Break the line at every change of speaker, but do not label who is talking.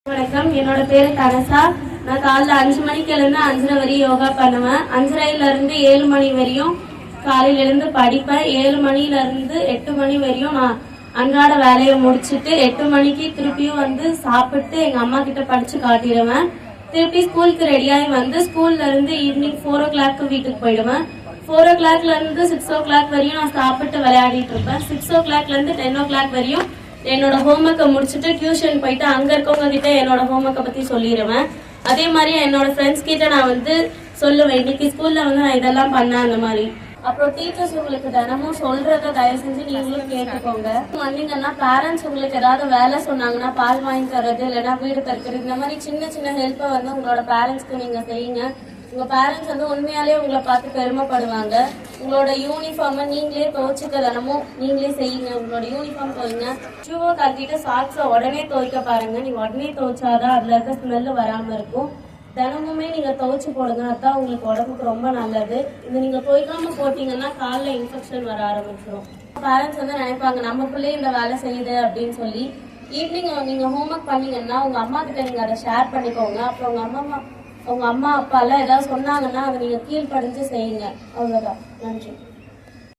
வணக்கம். என்னோட பேரு தனசா. நான் காலைல 5 மணிக்கு எழுந்து 5:30 வரையும் யோகா பண்ணுவேன். 5:30 இருந்து 7 மணி வரையும் காலையில எழுந்து படிப்பேன். 7 மணில இருந்து 8 மணி வரையும் நான் அன்றாட வேலையை முடிச்சுட்டு 8 மணிக்கு திருப்பியும் வந்து சாப்பிட்டு எங்க அம்மா கிட்ட படிச்சு காட்டிடுவேன். திருப்பி ஸ்கூலுக்கு ரெடியாகி வந்து ஸ்கூல்ல இருந்து ஈவினிங் 4 o'clock வீட்டுக்கு போயிடுவேன். 4 o'clock இருந்து 6 o'clock வரையும் நான் சாப்பிட்டு விளையாடிட்டு இருப்பேன். 6 o'clock இருந்து 10 o'clock வரையும் என்னோட ஹோம்ஒர்க்கை முடிச்சுட்டு டியூஷன் போயிட்டு அங்க இருக்கவங்க கிட்ட என்னோட ஹோம்ஒர்க்கை பத்தி சொல்லிடுவேன். அதே மாதிரி என்னோட ஃப்ரெண்ட்ஸ் கிட்ட நான் வந்து சொல்லுவேன், இன்னைக்கு ஸ்கூல்ல வந்து நான் இதெல்லாம் பண்ணேன் அந்த மாதிரி. அப்புறம் டீச்சர்ஸ் உங்களுக்கு தினமும் சொல்றத தயவு செஞ்சு நீங்களும் கேட்டுக்கோங்க. வந்தீங்கன்னா பேரண்ட்ஸ் உங்களுக்கு ஏதாவது வேலை சொன்னாங்கன்னா பால் வாங்கி தர்றது இல்லைன்னா வீடு தற்கிறது இந்த மாதிரி சின்ன சின்ன ஹெல்ப்பை வந்து உங்களோட பேரண்ட்ஸ்க்கு நீங்க செய்யுங்க. உங்க பேரண்ட்ஸ் வந்து உண்மையாலே உங்களை பார்த்து பெருமைப்படுவாங்க. உங்களோட யூனிஃபார்மை நீங்களே துவைச்சுக்க தினமும் நீங்களே செய்யுங்க. உங்களோட யூனிஃபார்ம் துவைங்க. ஷூவை கட்டிட்டு சாக்ஸை உடனே துவைக்க பாருங்க. நீங்க உடனே துவைச்சாதான் அதுல இருக்க ஸ்மெல்லு வராம இருக்கும். தினமுமே நீங்க துவைச்சு போடுங்க. அதான் உங்களுக்கு உடம்புக்கு ரொம்ப நல்லது. இது நீங்க துவைக்காம போட்டீங்கன்னா காலில் இன்ஃபெக்ஷன் வர ஆரம்பிச்சிடும். பேரண்ட்ஸ் வந்து நினைப்பாங்க நம்ம பிள்ளைய இந்த வேலை செய்யுது அப்படின்னு சொல்லி. ஈவினிங் நீங்க ஹோம்ஒர்க் பண்ணீங்கன்னா உங்க அம்மா கிட்ட நீங்க அதை ஷேர் பண்ணிக்கோங்க. அப்புறம் உங்க அம்மா அப்பா எல்லாம் ஏதாவது சொன்னாங்கன்னா அதை நீங்க கீழ்படிஞ்சு செய்யுங்க. அவ்வளவுதான். நன்றி.